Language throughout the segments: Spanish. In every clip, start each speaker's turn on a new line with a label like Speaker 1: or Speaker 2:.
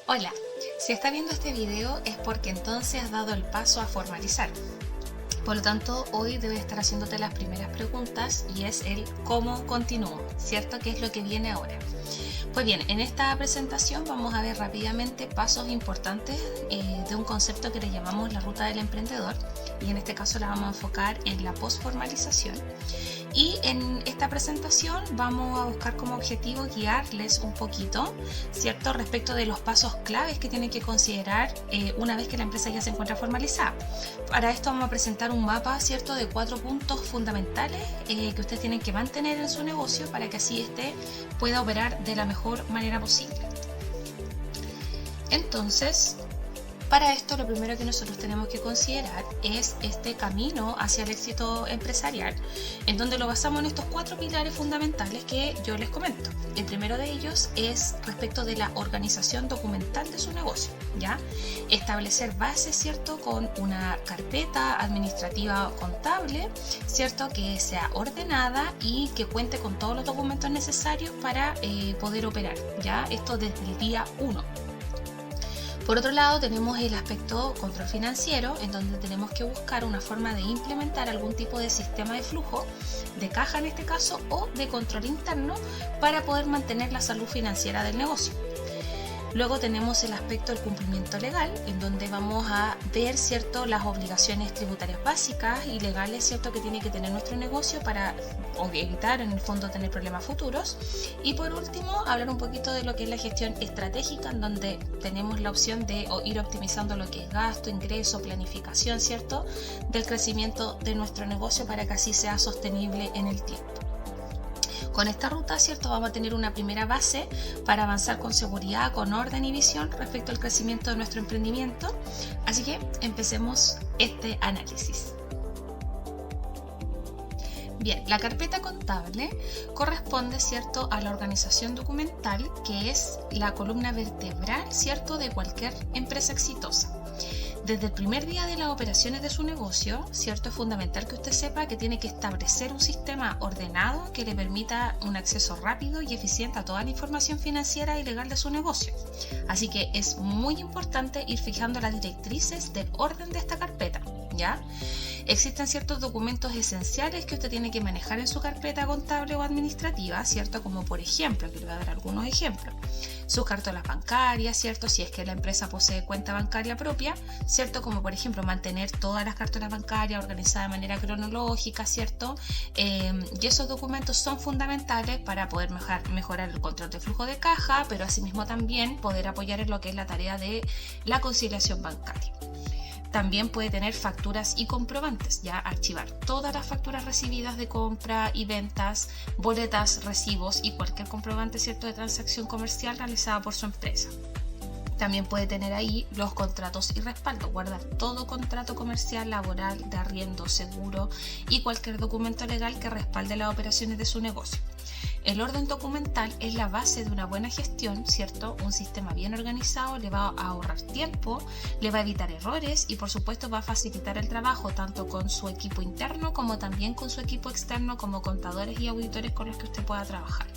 Speaker 1: Hola, si está viendo este video es porque entonces has dado el paso a formalizar. Por lo tanto, hoy debes estar haciéndote las primeras preguntas y es el cómo continúo, ¿cierto? ¿Qué es lo que viene ahora? Pues bien, en esta presentación vamos a ver rápidamente pasos importantes de un concepto que le llamamos la ruta del emprendedor, y en este caso la vamos a enfocar en la postformalización. Y en esta presentación vamos a buscar como objetivo guiarles un poquito, ¿cierto?, respecto de los pasos claves que tienen que considerar una vez que la empresa ya se encuentra formalizada. Para esto vamos a presentar un mapa, ¿cierto?, de 4 puntos fundamentales que ustedes tienen que mantener en su negocio para que así este pueda operar de la mejor manera posible. Entonces, para esto lo primero que nosotros tenemos que considerar es este camino hacia el éxito empresarial, en donde lo basamos en estos 4 pilares fundamentales que yo les comento. El primero de ellos es respecto de la organización documental de su negocio, ¿ya? Establecer bases, ¿cierto?, con una carpeta administrativa contable, ¿cierto?, que sea ordenada y que cuente con todos los documentos necesarios para poder operar, ¿ya? Esto desde el día 1. Por otro lado, tenemos el aspecto control financiero, en donde tenemos que buscar una forma de implementar algún tipo de sistema de flujo, de caja en este caso, o de control interno para poder mantener la salud financiera del negocio. Luego tenemos el aspecto del cumplimiento legal, en donde vamos a ver, ¿cierto?, las obligaciones tributarias básicas y legales, ¿cierto?, que tiene que tener nuestro negocio para evitar en el fondo tener problemas futuros. Y por último, hablar un poquito de lo que es la gestión estratégica, en donde tenemos la opción de ir optimizando lo que es gasto, ingreso, planificación, ¿cierto?, del crecimiento de nuestro negocio para que así sea sostenible en el tiempo. Con esta ruta, ¿cierto?, vamos a tener una primera base para avanzar con seguridad, con orden y visión respecto al crecimiento de nuestro emprendimiento. Así que empecemos este análisis. Bien, la carpeta contable corresponde, ¿cierto?, a la organización documental, que es la columna vertebral, ¿cierto?, de cualquier empresa exitosa. Desde el primer día de las operaciones de su negocio, ¿cierto?, es fundamental que usted sepa que tiene que establecer un sistema ordenado que le permita un acceso rápido y eficiente a toda la información financiera y legal de su negocio. Así que es muy importante ir fijando las directrices del orden de esta carpeta, ¿ya? Existen ciertos documentos esenciales que usted tiene que manejar en su carpeta contable o administrativa, ¿cierto? Como por ejemplo, aquí le voy a dar algunos ejemplos. Sus cartolas bancarias, ¿cierto?, si es que la empresa posee cuenta bancaria propia, ¿cierto?, como por ejemplo mantener todas las cartolas bancarias organizadas de manera cronológica, ¿cierto? Y esos documentos son fundamentales para poder mejorar el control de flujo de caja, pero asimismo también poder apoyar en lo que es la tarea de la conciliación bancaria. También puede tener facturas y comprobantes, ya archivar todas las facturas recibidas de compra y ventas, boletas, recibos y cualquier comprobante, ¿cierto?, de transacción comercial realizada por su empresa. También puede tener ahí los contratos y respaldo, guardar todo contrato comercial, laboral, de arriendo, seguro y cualquier documento legal que respalde las operaciones de su negocio. El orden documental es la base de una buena gestión, ¿cierto? Un sistema bien organizado le va a ahorrar tiempo, le va a evitar errores y por supuesto va a facilitar el trabajo tanto con su equipo interno como también con su equipo externo, como contadores y auditores con los que usted pueda trabajar.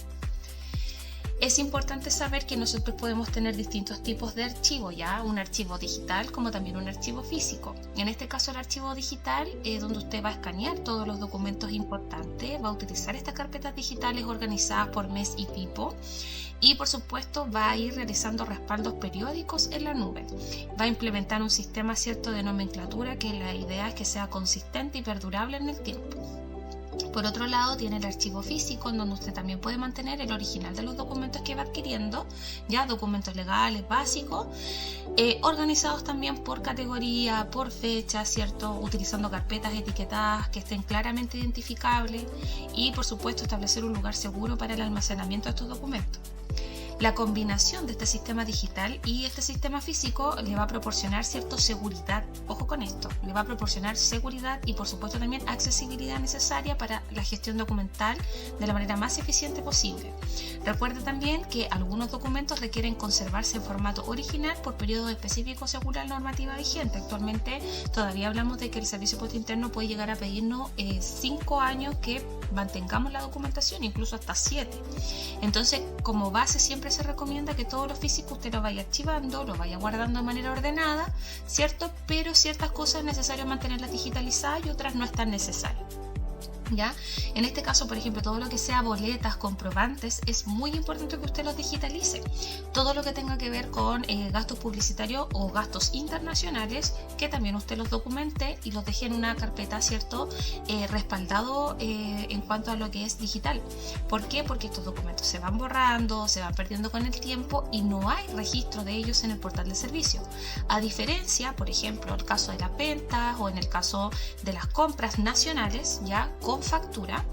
Speaker 1: Es importante saber que nosotros podemos tener distintos tipos de archivos, ya un archivo digital como también un archivo físico. En este caso el archivo digital es donde usted va a escanear todos los documentos importantes, va a utilizar estas carpetas digitales organizadas por mes y tipo y por supuesto va a ir realizando respaldos periódicos en la nube. Va a implementar un sistema, ¿cierto?, de nomenclatura que la idea es que sea consistente y perdurable en el tiempo. Por otro lado, tiene el archivo físico, en donde usted también puede mantener el original de los documentos que va adquiriendo, ya documentos legales básicos, organizados también por categoría, por fecha, ¿cierto?, utilizando carpetas etiquetadas que estén claramente identificables y, por supuesto, establecer un lugar seguro para el almacenamiento de estos documentos. La combinación de este sistema digital y este sistema físico le va a proporcionar cierta seguridad, ojo con esto, le va a proporcionar seguridad y por supuesto también accesibilidad necesaria para la gestión documental de la manera más eficiente posible. Recuerde también que algunos documentos requieren conservarse en formato original por periodos específicos según la normativa vigente. Actualmente todavía hablamos de que el Servicio de Impuesto Interno puede llegar a pedirnos 5 años que mantengamos la documentación, incluso hasta 7. Entonces, como base siempre siempre se recomienda que todo lo físico usted lo vaya archivando, lo vaya guardando de manera ordenada, ¿cierto? Pero ciertas cosas es necesario mantenerlas digitalizadas y otras no es tan necesario. ¿Ya? En este caso, por ejemplo, todo lo que sea boletas, comprobantes, es muy importante que usted los digitalice. Todo lo que tenga que ver con gastos publicitarios o gastos internacionales, que también usted los documente y los deje en una carpeta, ¿cierto? Respaldado en cuanto a lo que es digital. ¿Por qué? Porque estos documentos se van borrando, se van perdiendo con el tiempo y no hay registro de ellos en el portal de servicio. A diferencia, por ejemplo, el caso de las ventas o en el caso de las compras nacionales, ya con factura,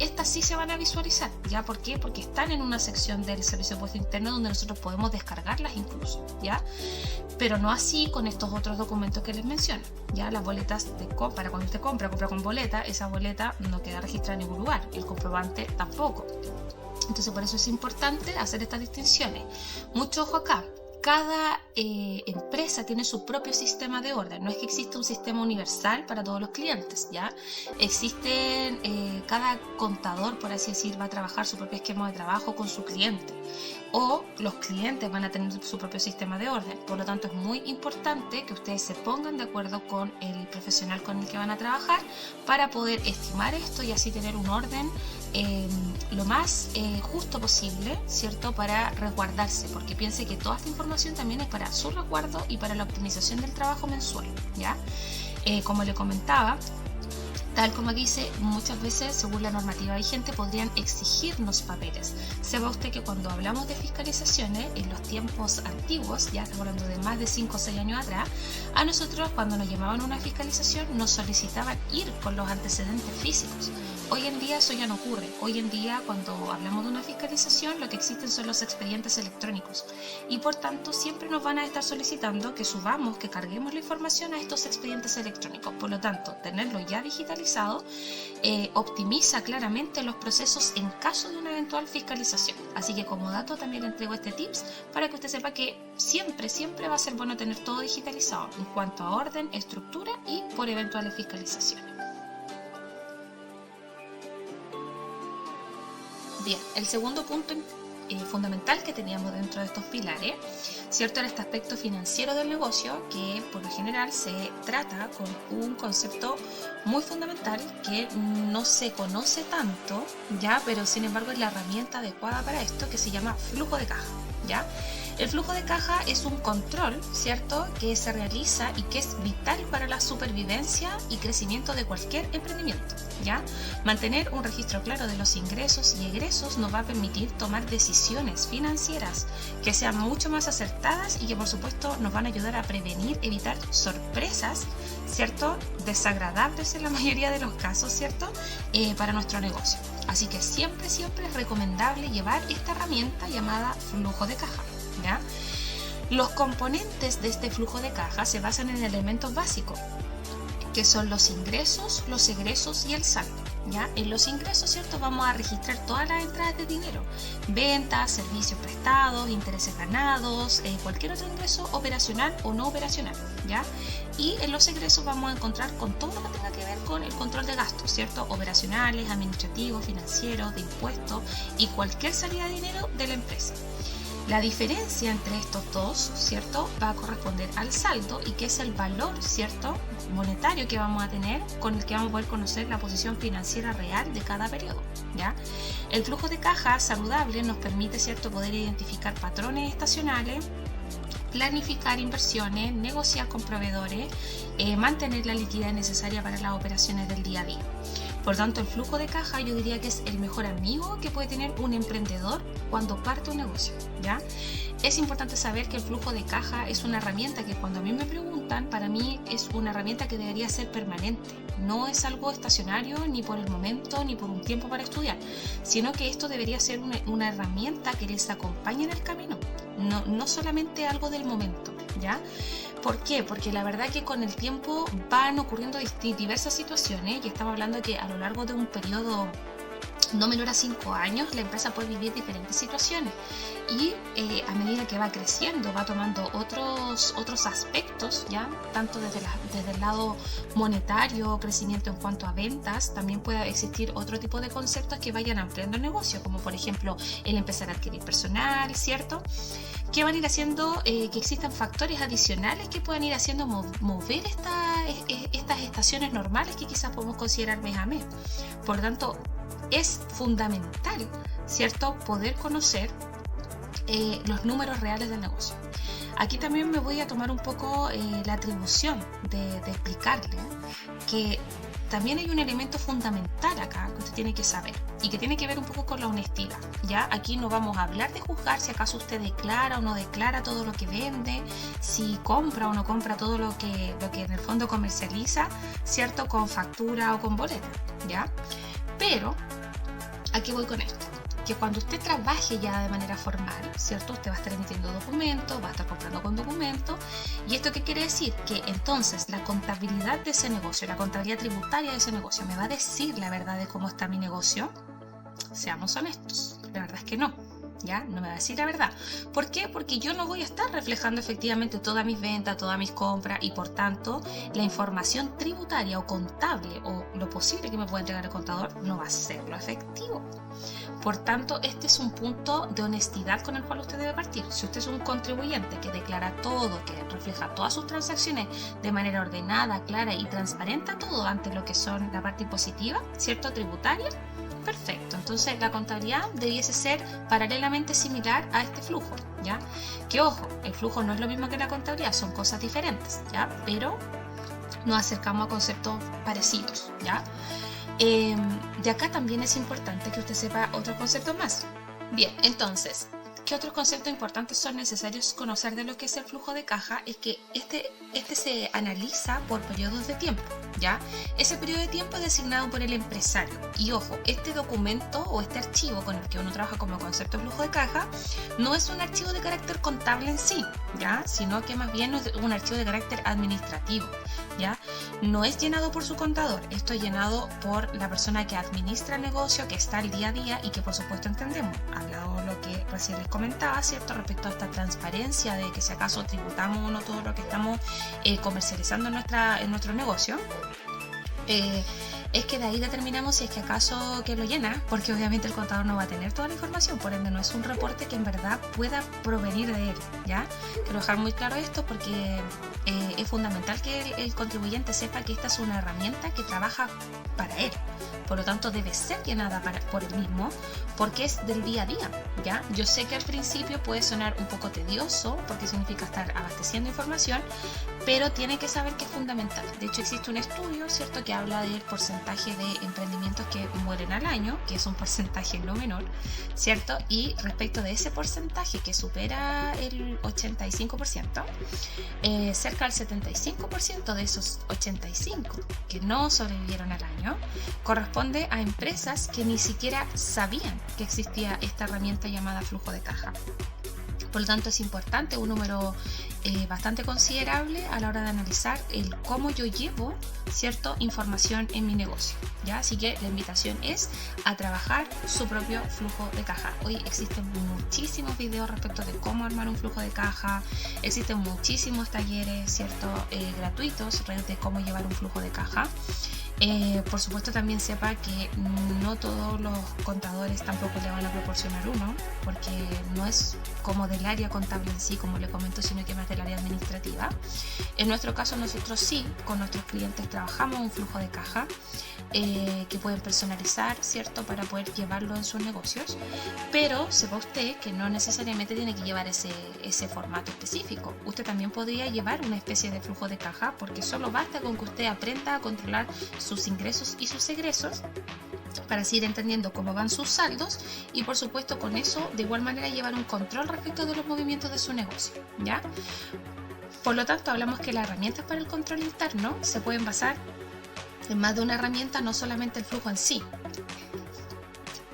Speaker 1: estas sí se van a visualizar. ¿Ya? ¿Por qué? Porque están en una sección del servicio de impuesto interno donde nosotros podemos descargarlas incluso, ¿ya? Pero no así con estos otros documentos que les menciono. Ya las boletas de compra, cuando usted compra con boleta, esa boleta no queda registrada en ningún lugar, el comprobante tampoco. Entonces por eso es importante hacer estas distinciones. Mucho ojo acá. Cada empresa tiene su propio sistema de orden. No es que exista un sistema universal para todos los clientes, ¿ya? Existen, cada contador, por así decir, va a trabajar su propio esquema de trabajo con su cliente. O los clientes van a tener su propio sistema de orden. Por lo tanto, es muy importante que ustedes se pongan de acuerdo con el profesional con el que van a trabajar para poder estimar esto y así tener un orden lo más justo posible, ¿cierto? Para resguardarse, porque piense que toda esta información también es para su resguardo y para la optimización del trabajo mensual, ¿ya? Como le comentaba, tal como aquí dice, muchas veces, según la normativa vigente, podrían exigirnos papeles. Sepa usted que cuando hablamos de fiscalizaciones, en los tiempos antiguos, ya estamos hablando de más de 5 o 6 años atrás, a nosotros cuando nos llamaban a una fiscalización nos solicitaban ir con los antecedentes físicos. Hoy en día eso ya no ocurre. Hoy en día cuando hablamos de una fiscalización lo que existen son los expedientes electrónicos y por tanto siempre nos van a estar solicitando que subamos, que carguemos la información a estos expedientes electrónicos. Por lo tanto, tenerlo ya digitalizado optimiza claramente los procesos en caso de una eventual fiscalización. Así que como dato también le entrego este tips para que usted sepa que siempre va a ser bueno tener todo digitalizado en cuanto a orden, estructura y por eventuales fiscalizaciones. Bien, el segundo punto fundamental que teníamos dentro de estos pilares, ¿cierto? Era este aspecto financiero del negocio que por lo general se trata con un concepto muy fundamental que no se conoce tanto, ¿ya? Pero sin embargo es la herramienta adecuada para esto, que se llama flujo de caja, ¿ya? El flujo de caja es un control, ¿cierto?, que se realiza y que es vital para la supervivencia y crecimiento de cualquier emprendimiento, ¿ya? Mantener un registro claro de los ingresos y egresos nos va a permitir tomar decisiones financieras que sean mucho más acertadas y que por supuesto nos van a ayudar a prevenir, evitar sorpresas, ¿cierto?, desagradables en la mayoría de los casos, ¿cierto?, para nuestro negocio. Así que siempre es recomendable llevar esta herramienta llamada flujo de caja, ¿ya? Los componentes de este flujo de caja se basan en elementos básicos, que son los ingresos, los egresos y el saldo, ¿ya? En los ingresos, ¿cierto?, vamos a registrar todas las entradas de dinero, ventas, servicios prestados, intereses ganados, cualquier otro ingreso operacional o no operacional, ¿ya? Y en los egresos vamos a encontrar con todo lo que tenga que ver con el control de gastos, ¿cierto?, operacionales, administrativos, financieros, de impuestos y cualquier salida de dinero de la empresa. La diferencia entre estos dos, ¿cierto?, va a corresponder al saldo y que es el valor, ¿cierto?, monetario que vamos a tener con el que vamos a poder conocer la posición financiera real de cada periodo, ¿ya? El flujo de caja saludable nos permite, ¿cierto?, poder identificar patrones estacionales, planificar inversiones, negociar con proveedores, mantener la liquidez necesaria para las operaciones del día a día. Por tanto, el flujo de caja yo diría que es el mejor amigo que puede tener un emprendedor cuando parte un negocio, ¿ya? Es importante saber que el flujo de caja es una herramienta que cuando a mí me preguntan, para mí es una herramienta que debería ser permanente. No es algo estacionario ni por el momento ni por un tiempo para estudiar, sino que esto debería ser una herramienta que les acompañe en el camino, no solamente algo del momento, ¿ya? ¿Por qué? Porque la verdad que con el tiempo van ocurriendo diversas situaciones y estamos hablando que a lo largo de un periodo no menor a 5 años, la empresa puede vivir diferentes situaciones y a medida que va creciendo, va tomando otros aspectos, ¿ya? Tanto desde el lado monetario, crecimiento en cuanto a ventas, también puede existir otro tipo de conceptos que vayan ampliando el negocio, como por ejemplo el empezar a adquirir personal, ¿cierto? Que van a ir haciendo que existan factores adicionales que puedan ir haciendo mover estas estaciones normales que quizás podemos considerar mes a mes. Por lo tanto, es fundamental, ¿cierto?, poder conocer los números reales del negocio. Aquí también me voy a tomar un poco la atribución de explicarle que también hay un elemento fundamental acá que usted tiene que saber y que tiene que ver un poco con la honestidad, ¿ya? Aquí no vamos a hablar de juzgar si acaso usted declara o no declara todo lo que vende, si compra o no compra todo lo que en el fondo comercializa, ¿cierto?, con factura o con boleta, ¿ya? Pero aquí voy con esto, que cuando usted trabaje ya de manera formal, ¿cierto? Usted va a estar emitiendo documentos, va a estar comprando con documentos. ¿Y esto qué quiere decir? Que entonces la contabilidad de ese negocio, la contabilidad tributaria de ese negocio, ¿me va a decir la verdad de cómo está mi negocio? Seamos honestos, la verdad es que no. ¿Ya? No me va a decir la verdad. ¿Por qué? Porque yo no voy a estar reflejando efectivamente todas mis ventas, todas mis compras y por tanto la información tributaria o contable o lo posible que me pueda entregar el contador no va a ser lo efectivo. Por tanto, este es un punto de honestidad con el cual usted debe partir. Si usted es un contribuyente que declara todo, que refleja todas sus transacciones de manera ordenada, clara y transparente todo ante lo que son la parte impositiva, ¿cierto?, tributaria, perfecto. Entonces la contabilidad debiese ser paralelamente similar a este flujo, ¿ya? Que ojo, el flujo no es lo mismo que la contabilidad, son cosas diferentes, ¿ya? Pero nos acercamos a conceptos parecidos, ¿ya? De acá también es importante que usted sepa otros conceptos más. Bien, entonces, ¿qué otros conceptos importantes son necesarios conocer de lo que es el flujo de caja? Es que este se analiza por periodos de tiempo, ¿ya? Ese periodo de tiempo es designado por el empresario. Y ojo, este documento o este archivo con el que uno trabaja como concepto de flujo de caja no es un archivo de carácter contable en sí, ¿ya? Sino que más bien es un archivo de carácter administrativo, ¿ya? No es llenado por su contador, esto es llenado por la persona que administra el negocio, que está al día a día y que por supuesto entendemos, hablado lo que recién les comentaba, ¿cierto?, respecto a esta transparencia de que si acaso tributamos o no todo lo que estamos comercializando en nuestro negocio. Es que de ahí determinamos si es que acaso que lo llena, porque obviamente el contador no va a tener toda la información, por ende no es un reporte que en verdad pueda provenir de él, ¿ya? Quiero dejar muy claro esto porque es fundamental que el contribuyente sepa que esta es una herramienta que trabaja para él. Por lo tanto, debe ser llenada por él mismo porque es del día a día, ¿ya? Yo sé que al principio puede sonar un poco tedioso porque significa estar abasteciendo información, pero tiene que saber que es fundamental. De hecho, existe un estudio, ¿cierto?, que habla del porcentaje de emprendimientos que mueren al año, que es un porcentaje no menor, ¿cierto? Y respecto de ese porcentaje que supera el 85%, cerca del 75% de esos 85 que no sobrevivieron al año corresponde a empresas que ni siquiera sabían que existía esta herramienta llamada flujo de caja. Por lo tanto, es importante, un número bastante considerable a la hora de analizar el cómo yo llevo, ¿cierto?, información en mi negocio, ¿ya? Así que la invitación es a trabajar su propio flujo de caja. Hoy existen muchísimos videos respecto de cómo armar un flujo de caja, existen muchísimos talleres, ¿cierto?, gratuitos de cómo llevar un flujo de caja. Por supuesto, también sepa que no todos los contadores tampoco le van a proporcionar uno, porque no es como del área contable en sí, como le comento, sino que más del área administrativa. En nuestro caso, nosotros sí, con nuestros clientes trabajamos un flujo de caja que pueden personalizar, ¿cierto?, para poder llevarlo en sus negocios, pero sepa usted que no necesariamente tiene que llevar ese formato específico. Usted también podría llevar una especie de flujo de caja, porque solo basta con que usted aprenda a controlar sus ingresos y sus egresos para así ir entendiendo cómo van sus saldos y por supuesto con eso de igual manera llevar un control respecto de los movimientos de su negocio, ¿ya? Por lo tanto, hablamos que las herramientas para el control interno se pueden basar en más de una herramienta, no solamente el flujo en sí.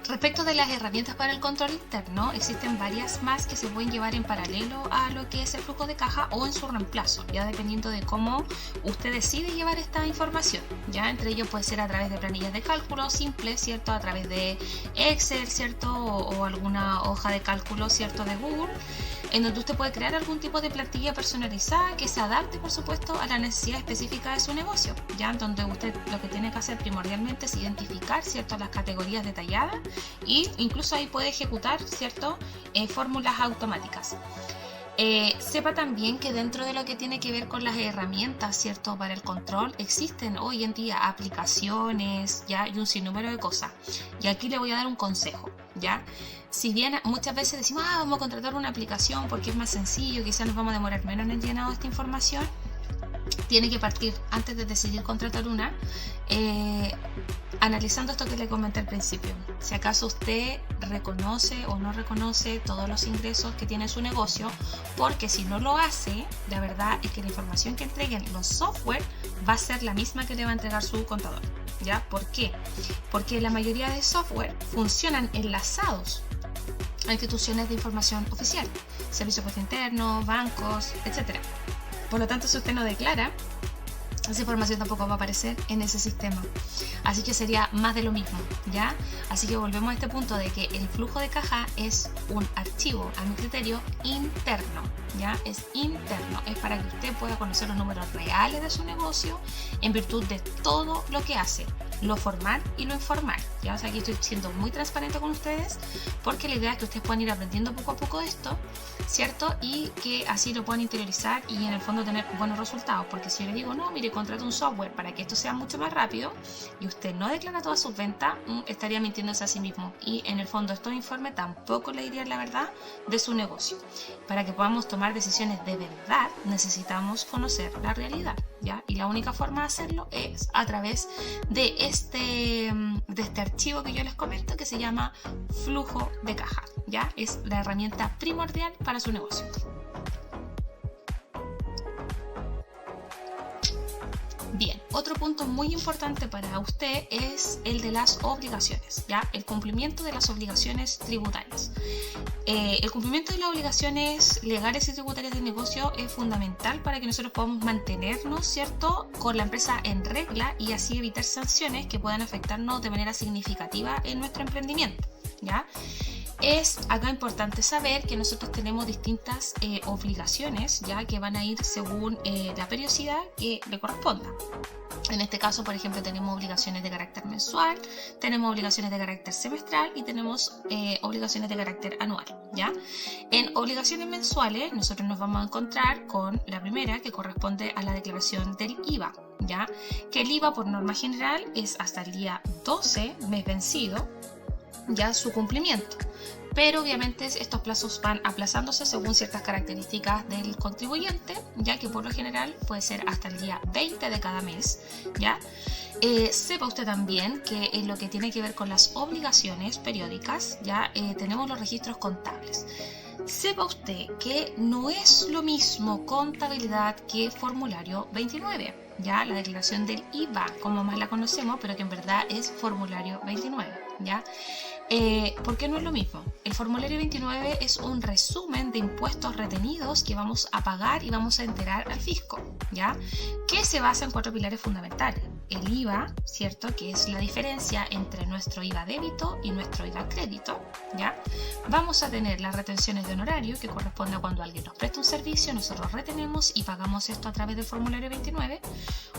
Speaker 1: Respecto de las herramientas para el control interno, existen varias más que se pueden llevar en paralelo a lo que es el flujo de caja o en su reemplazo, ya dependiendo de cómo usted decide llevar esta información. Ya entre ellos puede ser a través de planillas de cálculo simples, ¿cierto? A través de Excel, ¿cierto? O alguna hoja de cálculo, ¿cierto? De Google, en donde usted puede crear algún tipo de plantilla personalizada que se adapte, por supuesto, a la necesidad específica de su negocio, ya en donde usted lo que tiene que hacer primordialmente es identificar, ¿cierto? Las categorías detalladas y incluso ahí puede ejecutar, ¿cierto? Fórmulas automáticas. Sepa también que dentro de lo que tiene que ver con las herramientas, ¿cierto? Para el control, existen hoy en día aplicaciones, ¿ya? Y un sinnúmero de cosas. Y aquí le voy a dar un consejo, ¿ya? Si bien muchas veces decimos, vamos a contratar una aplicación porque es más sencillo, quizás nos vamos a demorar menos en el llenado de esta información, tiene que partir, antes de decidir contratar una, analizando esto que le comenté al principio. Si acaso usted reconoce o no reconoce todos los ingresos que tiene su negocio, porque si no lo hace, la verdad es que la información que entreguen los software va a ser la misma que le va a entregar su contador. ¿Ya? ¿Por qué? Porque la mayoría de software funcionan enlazados a instituciones de información oficial, servicios de impuesto interno, bancos, etc. Por lo tanto, si usted no declara, esa información tampoco va a aparecer en ese sistema. Así que sería más de lo mismo, ¿ya? Así que volvemos a este punto de que el flujo de caja es un archivo, a mi criterio, interno, ¿ya? Es interno, es para que usted pueda conocer los números reales de su negocio en virtud de todo lo que hace, lo formal y lo informal, ¿ya? O sea, aquí estoy siendo muy transparente con ustedes porque la idea es que ustedes puedan ir aprendiendo poco a poco esto, ¿cierto? Y que así lo puedan interiorizar y en el fondo tener buenos resultados, porque si yo le digo, no, mire, contrata un software para que esto sea mucho más rápido y usted no declara todas sus ventas, estaría mintiéndose a sí mismo y en el fondo estos informes tampoco le dirían la verdad de su negocio. Para que podamos tomar decisiones de verdad necesitamos conocer la realidad, ¿ya? Y la única forma de hacerlo es a través de este archivo que yo les comento que se llama flujo de caja, ¿ya? Es la herramienta primordial para su negocio. Bien, otro punto muy importante para usted es el de las obligaciones, ¿ya? El cumplimiento de las obligaciones tributarias. El cumplimiento de las obligaciones legales y tributarias del negocio es fundamental para que nosotros podamos mantenernos, ¿cierto?, con la empresa en regla y así evitar sanciones que puedan afectarnos de manera significativa en nuestro emprendimiento, ¿ya? Es acá importante saber que nosotros tenemos distintas obligaciones, ya que van a ir según la periodicidad que le corresponda. En este caso, por ejemplo, tenemos obligaciones de carácter mensual, tenemos obligaciones de carácter semestral y tenemos obligaciones de carácter anual, ¿ya? En obligaciones mensuales, nosotros nos vamos a encontrar con la primera, que corresponde a la declaración del IVA, ¿ya? Que el IVA, por norma general, es hasta el día 12, mes vencido, ya su cumplimiento. Pero obviamente estos plazos van aplazándose según ciertas características del contribuyente, ya que por lo general puede ser hasta el día 20 de cada mes, ¿ya? Sepa usted también que en lo que tiene que ver con las obligaciones periódicas, ya tenemos los registros contables. Sepa usted que no es lo mismo contabilidad que formulario 29, ya la declaración del IVA, como más la conocemos, pero que en verdad es formulario 29, ¿ya? ¿Por qué no es lo mismo? El formulario 29 es un resumen de impuestos retenidos que vamos a pagar y vamos a enterar al fisco, ¿ya? Que se basa en 4 pilares fundamentales. El IVA, ¿cierto? Que es la diferencia entre nuestro IVA débito y nuestro IVA crédito, ¿ya? Vamos a tener las retenciones de honorario, que corresponde a cuando alguien nos presta un servicio, nosotros retenemos y pagamos esto a través del formulario 29.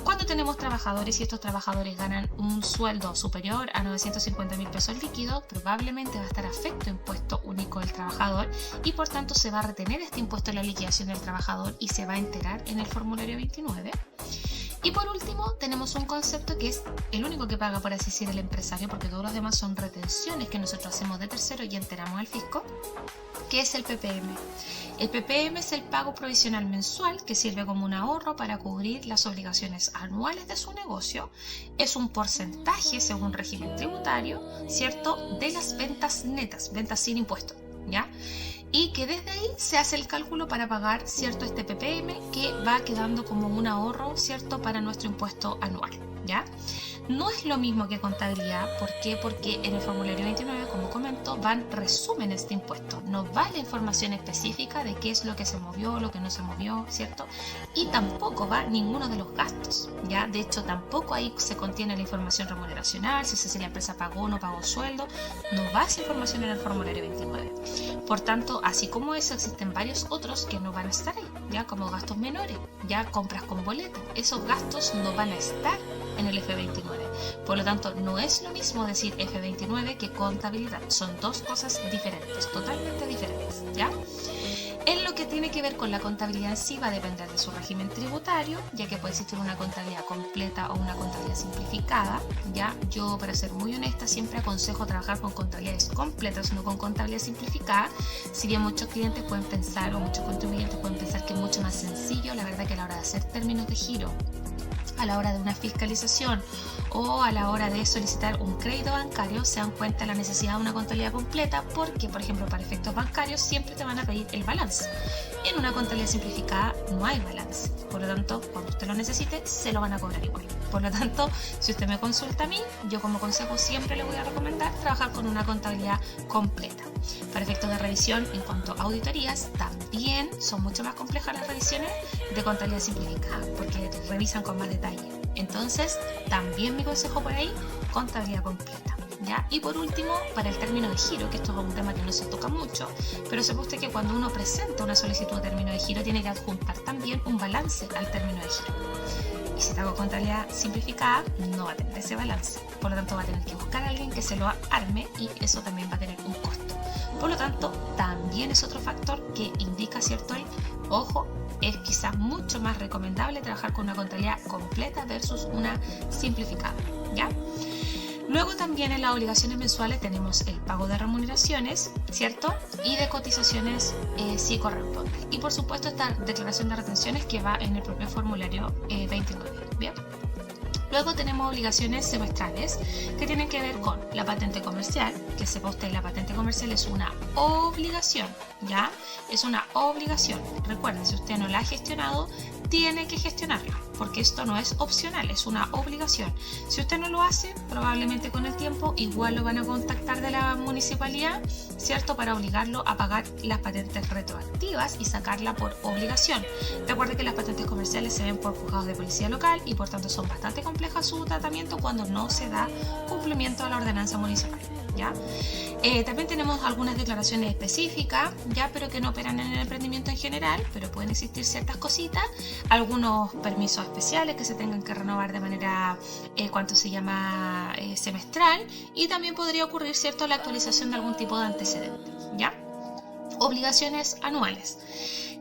Speaker 1: Cuando tenemos trabajadores y estos trabajadores ganan un sueldo superior a 950.000 pesos líquidos, probablemente va a estar afecto impuesto único del trabajador y por tanto se va a retener este impuesto en la liquidación del trabajador y se va a enterar en el formulario 29. Y por último tenemos un concepto que es el único que paga, por así decir, el empresario, porque todos los demás son retenciones que nosotros hacemos de tercero y enteramos al fisco, que es el PPM. El PPM es el pago provisional mensual que sirve como un ahorro para cubrir las obligaciones anuales de su negocio. Es un porcentaje según régimen tributario, ¿cierto?, de las ventas netas, ventas sin impuesto, ¿ya? Y que desde ahí se hace el cálculo para pagar, ¿cierto?, este PPM que va quedando como un ahorro, ¿cierto?, para nuestro impuesto anual, ¿ya? No es lo mismo que contabilidad. ¿Por qué? Porque en el formulario 29, como comento, van resúmenes de impuestos. No va la información específica de qué es lo que se movió, lo que no se movió, ¿cierto? Y tampoco va ninguno de los gastos, ¿ya? De hecho, tampoco ahí se contiene la información remuneracional, si la empresa pagó o no pagó sueldo. No va esa información en el formulario 29. Por tanto, así como eso, existen varios otros que no van a estar ahí, ¿ya? Como gastos menores, ya compras con boleta. Esos gastos no van a estar en el F29. Por lo tanto, no es lo mismo decir F29 que contabilidad. Son dos cosas diferentes, totalmente diferentes, ¿ya? En lo que tiene que ver con la contabilidad en sí va a depender de su régimen tributario, ya que puede existir una contabilidad completa o una contabilidad simplificada, ¿ya? Yo, para ser muy honesta, siempre aconsejo trabajar con contabilidades completas, no con contabilidad simplificada. Si bien muchos clientes pueden pensar, o muchos contribuyentes pueden pensar que es mucho más sencillo, la verdad que a la hora de hacer términos de giro, a la hora de una fiscalización o a la hora de solicitar un crédito bancario, se dan cuenta de la necesidad de una contabilidad completa, porque, por ejemplo, para efectos bancarios siempre te van a pedir el balance. En una contabilidad simplificada no hay balance, por lo tanto, cuando usted lo necesite, se lo van a cobrar igual. Por lo tanto, si usted me consulta a mí, yo como consejo siempre le voy a recomendar trabajar con una contabilidad completa. Para efectos de revisión, en cuanto a auditorías, también son mucho más complejas las revisiones de contabilidad simplificada, porque revisan con más detalle. Entonces, también mi consejo por ahí, contabilidad completa, ¿ya? Y por último, para el término de giro, que esto es un tema que no se toca mucho, pero sepa usted que cuando uno presenta una solicitud de término de giro, tiene que adjuntar también un balance al término de giro. Y si te hago contabilidad simplificada, no va a tener ese balance. Por lo tanto, va a tener que buscar a alguien que se lo arme, y eso también va a tener un costo. Por lo tanto, también es otro factor que indica, ¿cierto? Ojo, es quizás mucho más recomendable trabajar con una contabilidad completa versus una simplificada, ¿ya? Luego también en las obligaciones mensuales tenemos el pago de remuneraciones, ¿cierto? Y de cotizaciones si corresponde. Y por supuesto esta declaración de retenciones que va en el propio formulario 29, ¿bien? Luego tenemos obligaciones semestrales que tienen que ver con la patente comercial, que sepa usted, la patente comercial es una obligación, ¿ya? Es una obligación. Recuerden, si usted no la ha gestionado, tiene que gestionarla, porque esto no es opcional, es una obligación. Si usted no lo hace, probablemente con el tiempo igual lo van a contactar de la municipalidad, ¿cierto? Para obligarlo a pagar las patentes retroactivas y sacarla por obligación. Recuerde que las patentes comerciales se ven por juzgados de policía local y por tanto son bastante complejas su tratamiento cuando no se da cumplimiento a la ordenanza municipal, ¿ya? También tenemos algunas declaraciones específicas, ya, pero que no operan en el emprendimiento en general, pero pueden existir ciertas cositas, algunos permisos especiales que se tengan que renovar de manera, semestral, y también podría ocurrir, ¿cierto?, la actualización de algún tipo de antecedente, ¿ya? Obligaciones anuales.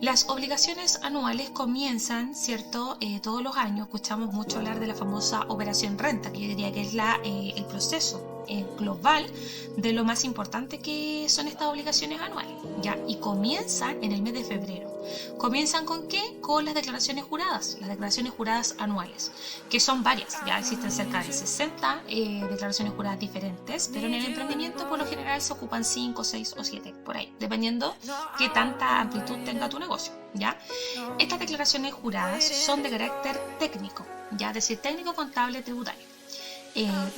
Speaker 1: Las obligaciones anuales comienzan, ¿cierto? Todos los años escuchamos mucho hablar de la famosa operación renta, que yo diría que es el proceso global de lo más importante que son estas obligaciones anuales, ¿ya? Y comienzan en el mes de febrero. ¿Comienzan con qué? Con las declaraciones juradas anuales, que son varias, ya existen cerca de 60 declaraciones juradas diferentes, pero en el emprendimiento por lo general se ocupan 5, 6 o 7, por ahí, dependiendo qué tanta amplitud tenga tu negocio, ¿ya? Estas declaraciones juradas son de carácter técnico, ya, es decir, técnico, contable, tributario.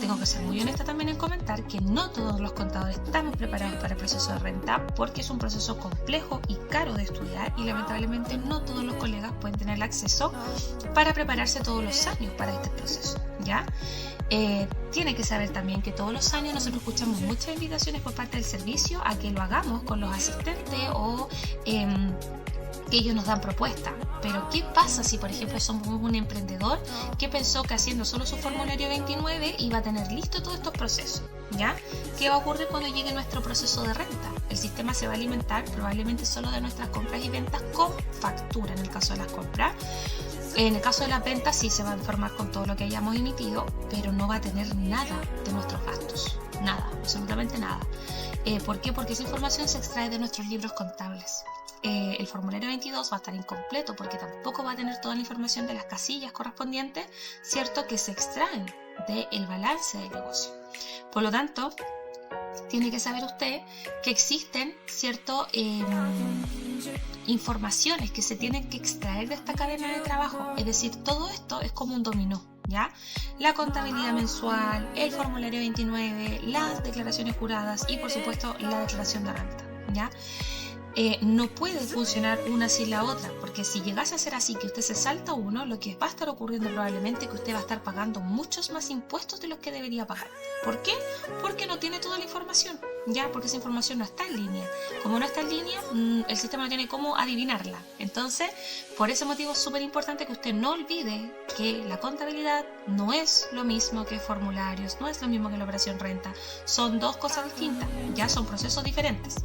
Speaker 1: Tengo que ser muy honesta también en comentar que no todos los contadores estamos preparados para el proceso de renta, porque es un proceso complejo y caro de estudiar, y lamentablemente no todos los colegas pueden tener el acceso para prepararse todos los años para este proceso, ¿ya? Tiene que saber también que todos los años nosotros escuchamos muchas invitaciones por parte del servicio a que lo hagamos con los asistentes o que ellos nos dan propuestas. Pero ¿qué pasa si, por ejemplo, somos un emprendedor que pensó que haciendo solo su formulario 29 iba a tener listo todos estos procesos, ¿ya? ¿Qué va a ocurrir cuando llegue nuestro proceso de renta? El sistema se va a alimentar probablemente solo de nuestras compras y ventas con factura, en el caso de las compras. En el caso de las ventas sí se va a informar con todo lo que hayamos emitido, pero no va a tener nada de nuestros gastos. Nada, absolutamente nada. ¿Por qué? Porque esa información se extrae de nuestros libros contables. El formulario 22 va a estar incompleto porque tampoco va a tener toda la información de las casillas correspondientes, ¿cierto?, que se extraen del balance del negocio. Por lo tanto, tiene que saber usted que existen, ¿cierto?, informaciones que se tienen que extraer de esta cadena de trabajo. Es decir, todo esto es como un dominó, ¿ya? La contabilidad mensual, el formulario 29, las declaraciones juradas y por supuesto la declaración de renta, ¿ya? No puede funcionar una sin la otra, porque si llegase a ser así que usted se salta uno, lo que va a estar ocurriendo probablemente es que usted va a estar pagando muchos más impuestos de los que debería pagar. ¿Por qué? Porque no tiene toda la información, ya, porque esa información no está en línea. Como no está en línea, el sistema no tiene cómo adivinarla. Entonces, por ese motivo es súper importante que usted no olvide que la contabilidad no es lo mismo que formularios, no es lo mismo que la operación renta. Son dos cosas distintas, ya son procesos diferentes.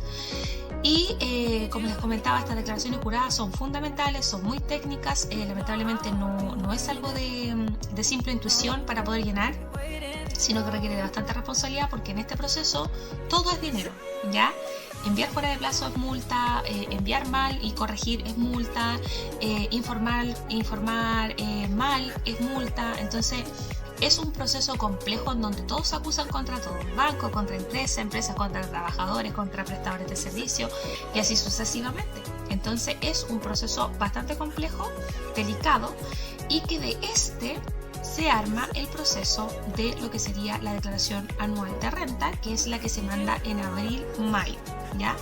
Speaker 1: Y como les comentaba, estas declaraciones juradas son fundamentales, son muy técnicas, lamentablemente no es algo de simple intuición para poder llenar, sino que requiere de bastante responsabilidad, porque en este proceso todo es dinero, ¿ya? Enviar fuera de plazo es multa, enviar mal y corregir es multa, informar mal es multa. Entonces es un proceso complejo en donde todos se acusan contra todos, banco contra empresa, empresas contra trabajadores, contra prestadores de servicio y así sucesivamente. Entonces es un proceso bastante complejo, delicado, y que de este se arma el proceso de lo que sería la declaración anual de renta, que es la que se manda en abril-mayo, ¿ya?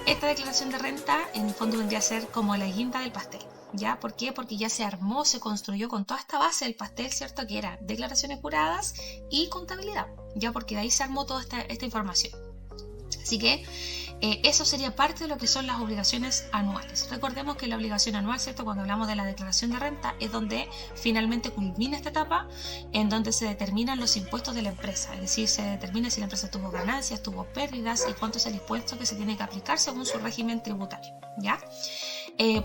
Speaker 1: Esta declaración de renta en el fondo vendría a ser como la guinda del pastel, ¿ya? ¿Por qué? Porque ya se armó, se construyó con toda esta base del pastel, ¿cierto? Que era declaraciones juradas y contabilidad, ¿ya? Porque de ahí se armó toda esta información. Así que eso sería parte de lo que son las obligaciones anuales. Recordemos que la obligación anual, ¿cierto? Cuando hablamos de la declaración de renta, es donde finalmente culmina esta etapa, en donde se determinan los impuestos de la empresa. Es decir, se determina si la empresa tuvo ganancias, tuvo pérdidas y cuánto es el impuesto que se tiene que aplicar según su régimen tributario, ¿ya?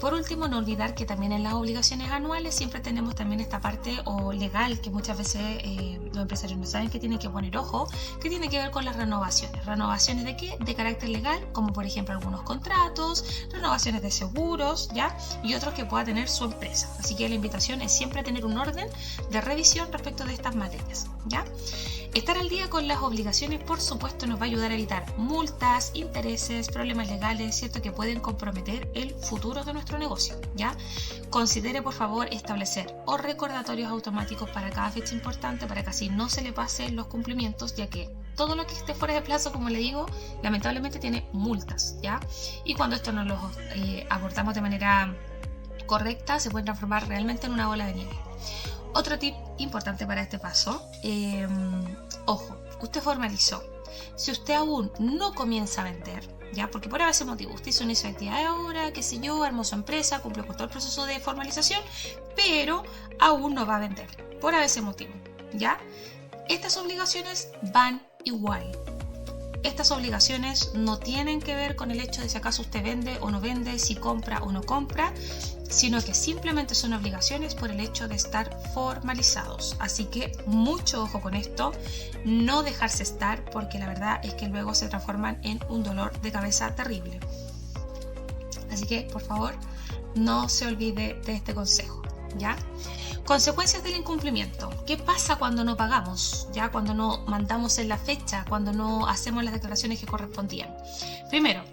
Speaker 1: Por último, no olvidar que también en las obligaciones anuales siempre tenemos también esta parte legal, que muchas veces los empresarios no saben que tienen que poner ojo, que tiene que ver con las renovaciones. ¿Renovaciones de qué? De carácter legal, como por ejemplo algunos contratos, renovaciones de seguros, ¿ya? Y otros que pueda tener su empresa. Así que la invitación es siempre tener un orden de revisión respecto de estas materias, ¿ya? Estar al día con las obligaciones, por supuesto, nos va a ayudar a evitar multas, intereses, problemas legales, ¿cierto? Que pueden comprometer el futuro de nuestro negocio, ¿ya? Considere, por favor, establecer recordatorios automáticos para cada fecha importante, para que así no se le pasen los cumplimientos, ya que todo lo que esté fuera de plazo, como le digo, lamentablemente tiene multas, ¿ya? Y cuando esto no lo abordamos de manera correcta, se puede transformar realmente en una bola de nieve. Otro tip importante para este paso, ojo, usted formalizó. Si usted aún no comienza a vender, ¿ya? Porque por ese motivo usted hizo una actividad ahora, qué sé yo, armó su empresa, cumplió con todo el proceso de formalización, pero aún no va a vender, por ese motivo, ¿ya? Estas obligaciones van igual. Estas obligaciones no tienen que ver con el hecho de si acaso usted vende o no vende, si compra o no compra, sino que simplemente son obligaciones por el hecho de estar formalizados. Así que mucho ojo con esto, no dejarse estar, porque la verdad es que luego se transforman en un dolor de cabeza terrible. Así que, por favor, no se olvide de este consejo, ¿ya? Consecuencias del incumplimiento. ¿Qué pasa cuando no pagamos? ¿Ya? Cuando no mandamos en la fecha, cuando no hacemos las declaraciones que correspondían. Primero,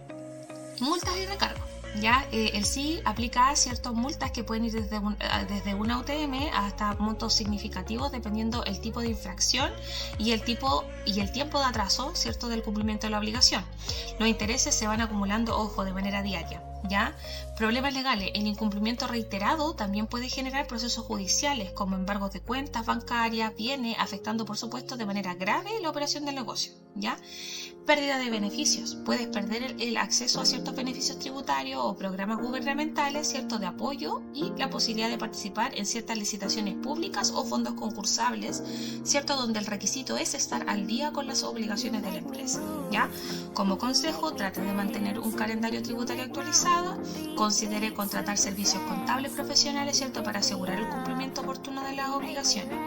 Speaker 1: multas y recargos. ¿Ya? El SI aplica ciertas multas que pueden ir desde una UTM hasta montos significativos dependiendo el tipo de infracción y el tiempo de atraso, ¿cierto?, del cumplimiento de la obligación. Los intereses se van acumulando, ojo, de manera diaria, ¿ya? Problemas legales. El incumplimiento reiterado también puede generar procesos judiciales como embargos de cuentas bancarias, bienes, afectando por supuesto de manera grave la operación del negocio, ¿ya? Pérdida de beneficios. Puedes perder el acceso a ciertos beneficios tributarios o programas gubernamentales, ¿cierto?, de apoyo, y la posibilidad de participar en ciertas licitaciones públicas o fondos concursables, ¿cierto?, donde el requisito es estar al día con las obligaciones de la empresa, ¿ya? Como consejo, trate de mantener un calendario tributario actualizado, considere contratar servicios contables profesionales, ¿cierto?, para asegurar el cumplimiento oportuno de las obligaciones.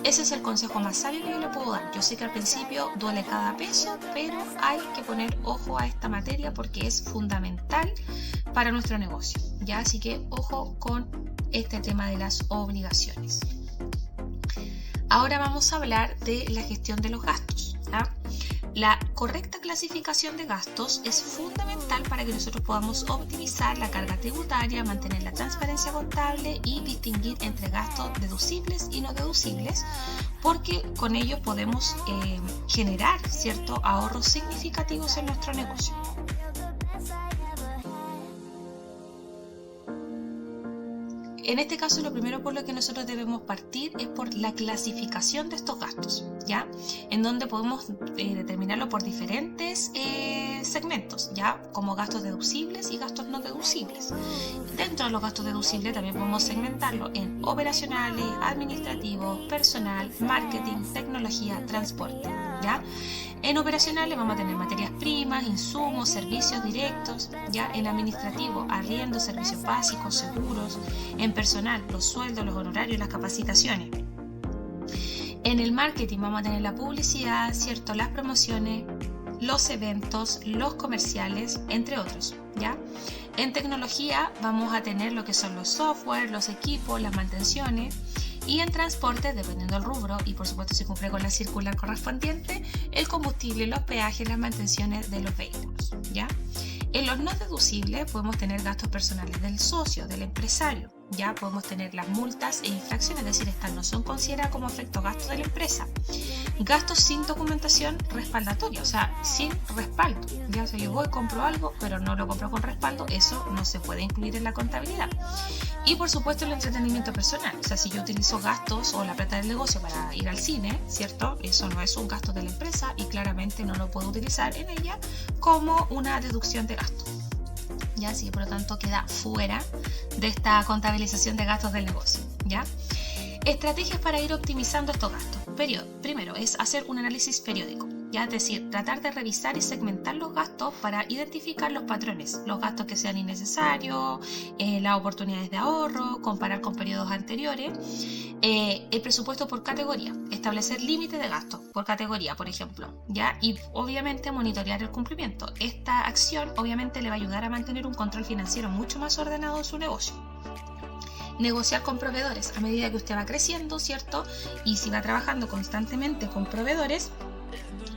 Speaker 1: Ese es el consejo más sabio que yo le puedo dar. Yo sé que al principio duele cada peso, pero hay que poner ojo a esta materia porque es fundamental para nuestro negocio, ¿ya? Así que ojo con este tema de las obligaciones. Ahora vamos a hablar de la gestión de los gastos, ¿ya? La correcta clasificación de gastos es fundamental para que nosotros podamos optimizar la carga tributaria, mantener la transparencia contable y distinguir entre gastos deducibles y no deducibles, porque con ello podemos generar ciertos ahorros significativos en nuestro negocio. En este caso, lo primero por lo que nosotros debemos partir es por la clasificación de estos gastos, ¿ya? En donde podemos determinarlo por diferentes segmentos, ¿ya? Como gastos deducibles y gastos no deducibles. Dentro de los gastos deducibles también podemos segmentarlo en operacionales, administrativos, personal, marketing, tecnología, transporte, ¿ya? En operacionales vamos a tener materias primas, insumos, servicios directos, ya en administrativo, arriendo, servicios básicos, seguros, en personal, los sueldos, los honorarios, las capacitaciones. En el marketing vamos a tener la publicidad, ¿cierto? Las promociones, los eventos, los comerciales, entre otros, ¿ya? En tecnología vamos a tener lo que son los software, los equipos, las mantenciones. Y en transporte, dependiendo del rubro y por supuesto si cumple con la circular correspondiente, el combustible, los peajes, las mantenciones de los vehículos, ¿ya? En los no deducibles podemos tener gastos personales del socio, del empresario, ya podemos tener las multas e infracciones, es decir, estas no son consideradas como efecto gasto de la empresa. Gastos sin documentación respaldatoria, o sea, sin respaldo, ya, o sea, yo voy, compro algo, pero no lo compro con respaldo, eso no se puede incluir en la contabilidad. Y por supuesto el entretenimiento personal, o sea, si yo utilizo gastos o la plata del negocio para ir al cine, ¿cierto? Eso no es un gasto de la empresa y claramente no lo puedo utilizar en ella como una deducción de gasto. ¿Ya? Así que por lo tanto queda fuera de esta contabilización de gastos del negocio, ¿ya? Estrategias para ir optimizando estos gastos. Primero es hacer un análisis periódico, ¿ya? Es decir, tratar de revisar y segmentar los gastos para identificar los patrones, los gastos que sean innecesarios, las oportunidades de ahorro, comparar con periodos anteriores, el presupuesto por categoría, establecer límites de gastos por categoría, por ejemplo, ¿ya? Y obviamente monitorear el cumplimiento. Esta acción obviamente le va a ayudar a mantener un control financiero mucho más ordenado en su negocio. Negociar con proveedores a medida que usted va creciendo, ¿cierto? Y si va trabajando constantemente con proveedores,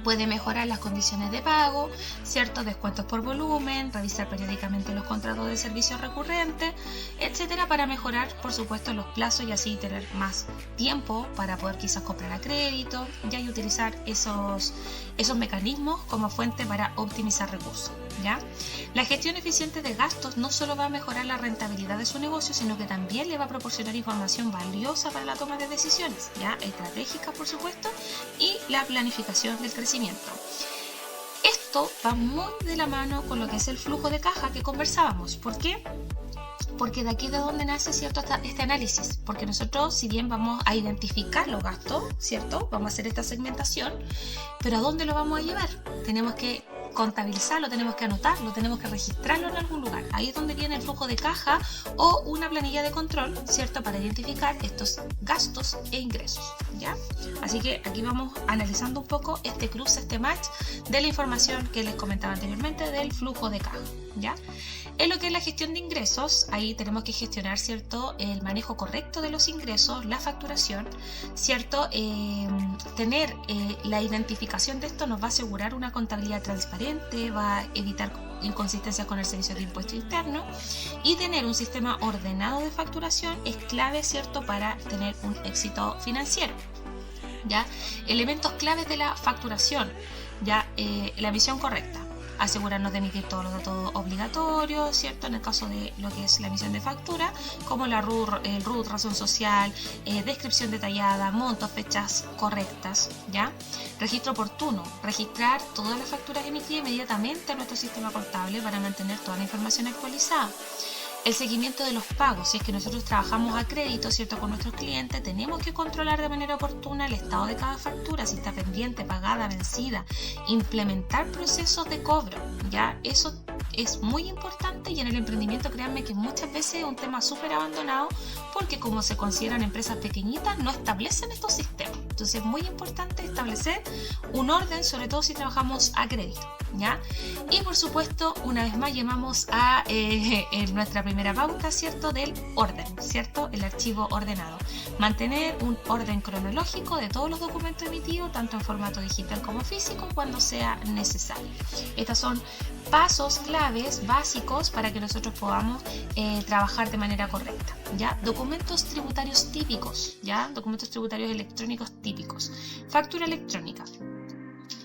Speaker 1: puede mejorar las condiciones de pago, ¿cierto? Descuentos por volumen, revisar periódicamente los contratos de servicios recurrentes, etcétera, para mejorar, por supuesto, los plazos y así tener más tiempo para poder quizás comprar a crédito, ya, y utilizar esos mecanismos como fuente para optimizar recursos, ¿ya? La gestión eficiente de gastos no solo va a mejorar la rentabilidad de su negocio, sino que también le va a proporcionar información valiosa para la toma de decisiones, ya, estratégicas, por supuesto, y la planificación del crecimiento. Esto va muy de la mano con lo que es el flujo de caja que conversábamos. ¿Por qué? Porque de aquí es de donde nace, ¿cierto?, este análisis, porque nosotros, si bien vamos a identificar los gastos, ¿cierto?, vamos a hacer esta segmentación, pero ¿a dónde lo vamos a llevar? Tenemos que contabilizarlo, tenemos que anotarlo, tenemos que registrarlo en algún lugar. Ahí es donde viene el flujo de caja o una planilla de control, ¿cierto?, para identificar estos gastos e ingresos, ¿ya? Así que aquí vamos analizando un poco este cruce, este match de la información que les comentaba anteriormente del flujo de caja, ¿ya? En lo que es la gestión de ingresos, ahí tenemos que gestionar, ¿cierto?, el manejo correcto de los ingresos, la facturación, ¿cierto? Tener la identificación de esto nos va a asegurar una contabilidad transparente, va a evitar inconsistencias con el servicio de impuesto interno, y tener un sistema ordenado de facturación es clave, ¿cierto?, para tener un éxito financiero, ¿ya? Elementos claves de la facturación, ¿ya? La emisión correcta. Asegurarnos de emitir todos los datos obligatorios, ¿cierto? En el caso de lo que es la emisión de factura, como la el RUT, razón social, descripción detallada, montos, fechas correctas, ¿ya? Registro oportuno, registrar todas las facturas emitidas inmediatamente a nuestro sistema contable para mantener toda la información actualizada. El seguimiento de los pagos, si es que nosotros trabajamos a crédito, ¿cierto?, con nuestros clientes, tenemos que controlar de manera oportuna el estado de cada factura, si está pendiente, pagada, vencida, implementar procesos de cobro, ¿ya? Eso es muy importante y en el emprendimiento créanme que muchas veces es un tema súper abandonado porque como se consideran empresas pequeñitas no establecen estos sistemas. Entonces Entonces es muy importante establecer un orden, sobre todo si trabajamos a crédito, ¿ya? Y por supuesto, una vez más llamamos a nuestra primera pauta, ¿cierto? Del orden, ¿cierto? El archivo ordenado. Mantener un orden cronológico de todos los documentos emitidos, tanto en formato digital como físico, cuando sea necesario. Estas son pasos claves básicos para que nosotros podamos trabajar de manera correcta, ¿ya? Documentos tributarios típicos, ¿ya? Documentos tributarios electrónicos típicos. Factura electrónica.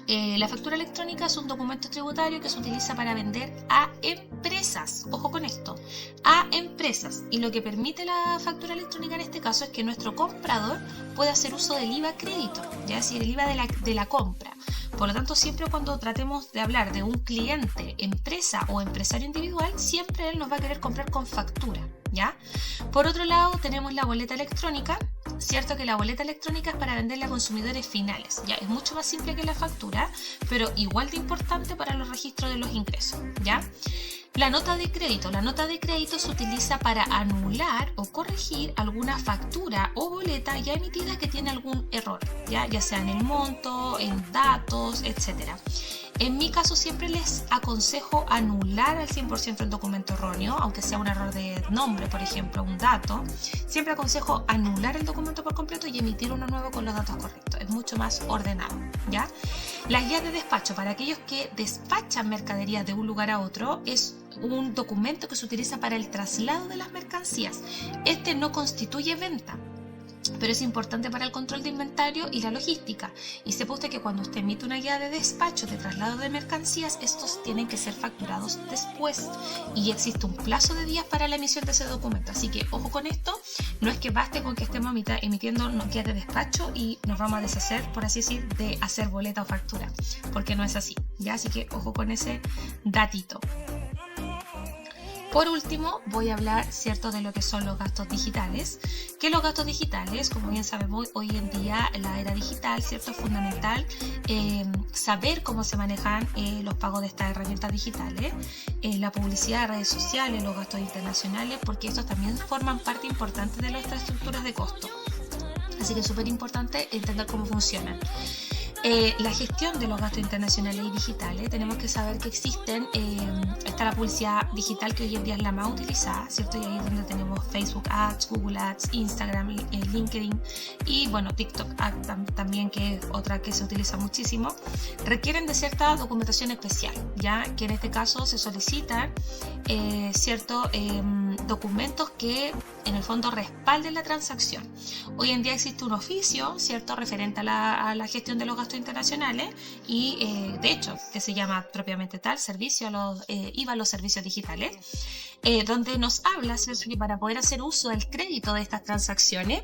Speaker 1: La factura electrónica es un documento tributario que se utiliza para vender a empresas. Ojo con esto, a empresas. Y lo que permite la factura electrónica en este caso es que nuestro comprador pueda hacer uso del IVA crédito, ya, es decir, el IVA de la compra. Por lo tanto, siempre cuando tratemos de hablar de un cliente, empresa o empresario individual, siempre él nos va a querer comprar con factura, ¿ya? Por otro lado, tenemos la boleta electrónica. Cierto que la boleta electrónica es para venderle a consumidores finales, ya es mucho más simple que la factura, pero igual de importante para los registros de los ingresos, ¿ya? La nota de crédito. La nota de crédito se utiliza para anular o corregir alguna factura o boleta ya emitida que tiene algún error, ya sea en el monto, en datos, etc. En mi caso siempre les aconsejo anular al 100% el documento erróneo, aunque sea un error de nombre, por ejemplo, un dato. Siempre aconsejo anular el documento por completo y emitir uno nuevo con los datos correctos. Es mucho más ordenado, ¿ya? Las guías de despacho. Para aquellos que despachan mercaderías de un lugar a otro, es un documento que se utiliza para el traslado de las mercancías. Este no constituye venta, pero es importante para el control de inventario y la logística. Y sepa usted que cuando usted emite una guía de despacho de traslado de mercancías, estos tienen que ser facturados después y existe un plazo de días para la emisión de ese documento. Así que ojo con esto, no es que baste con que estemos emitiendo guías de despacho y nos vamos a deshacer, por así decir, de hacer boleta o factura, porque no es así, ¿ya? Así que ojo con ese datito. Por último, voy a hablar, ¿cierto?, de lo que son los gastos digitales. Que los gastos digitales, como bien sabemos, hoy en día en la era digital, ¿cierto?, es fundamental saber cómo se manejan los pagos de estas herramientas digitales, la publicidad de redes sociales, los gastos internacionales, porque estos también forman parte importante de nuestras estructuras de costo. Así que es súper importante entender cómo funcionan. La gestión de los gastos internacionales y digitales, tenemos que saber que existen, está la publicidad digital que hoy en día es la más utilizada, ¿cierto? Y ahí es donde tenemos Facebook Ads, Google Ads, Instagram, LinkedIn y bueno, TikTok también, que es otra que se utiliza muchísimo. Requieren de cierta documentación especial, ya que en este caso se solicitan ciertos documentos que en el fondo respalden la transacción. Hoy en día existe un oficio, ¿cierto?, referente a la gestión de los gastos internacionales y de hecho que se llama propiamente tal, servicio a los IVA a los servicios digitales, donde nos habla, ¿cierto?, que para poder hacer uso del crédito de estas transacciones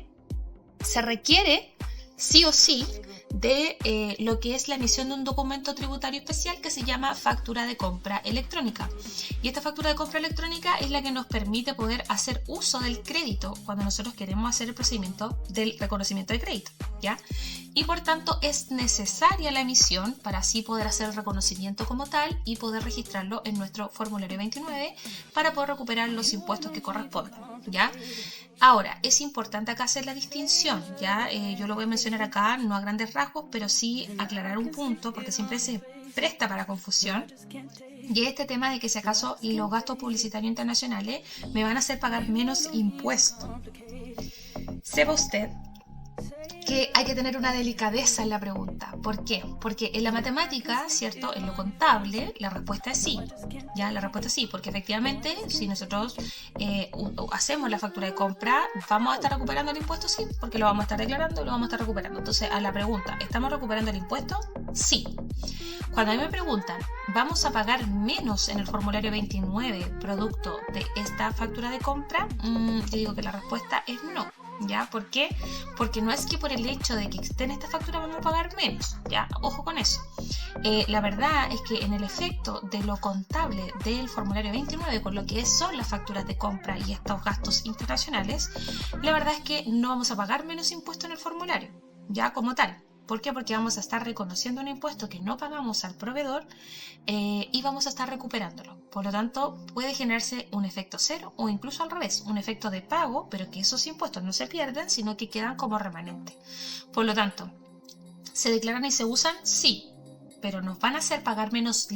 Speaker 1: se requiere sí o sí de lo que es la emisión de un documento tributario especial que se llama factura de compra electrónica. Y esta factura de compra electrónica es la que nos permite poder hacer uso del crédito cuando nosotros queremos hacer el procedimiento del reconocimiento de crédito, ¿ya? Y por tanto es necesaria la emisión para así poder hacer el reconocimiento como tal y poder registrarlo en nuestro formulario 29 para poder recuperar los impuestos que correspondan, ¿ya? Ahora, es importante acá hacer la distinción, ¿ya? Yo lo voy a mencionar acá, no a grandes rasgos, pero sí aclarar un punto, porque siempre se presta para confusión, y es este tema de que si acaso los gastos publicitarios internacionales me van a hacer pagar menos impuestos. Sepa usted que hay que tener una delicadeza en la pregunta. ¿Por qué? Porque en la matemática, ¿cierto?, en lo contable, la respuesta es sí. Ya, la respuesta es sí, porque efectivamente, si nosotros hacemos la factura de compra, ¿vamos a estar recuperando el impuesto? Sí, porque lo vamos a estar declarando y lo vamos a estar recuperando. Entonces, a la pregunta, ¿estamos recuperando el impuesto? Sí. Cuando a mí me preguntan, ¿vamos a pagar menos en el formulario 29 producto de esta factura de compra? Yo digo que la respuesta es no. ¿Ya? ¿Por qué? Porque no es que por el hecho de que esté en esta factura vamos a pagar menos, ¿ya? Ojo con eso. La verdad es que en el efecto de lo contable del formulario 29, con lo que son las facturas de compra y estos gastos internacionales, la verdad es que no vamos a pagar menos impuesto en el formulario, ya como tal. ¿Por qué? Porque vamos a estar reconociendo un impuesto que no pagamos al proveedor y vamos a estar recuperándolo. Por lo tanto, puede generarse un efecto cero o incluso al revés, un efecto de pago, pero que esos impuestos no se pierden, sino que quedan como remanente. Por lo tanto, ¿Se declaran y se usan? Sí, pero ¿nos van a hacer pagar menos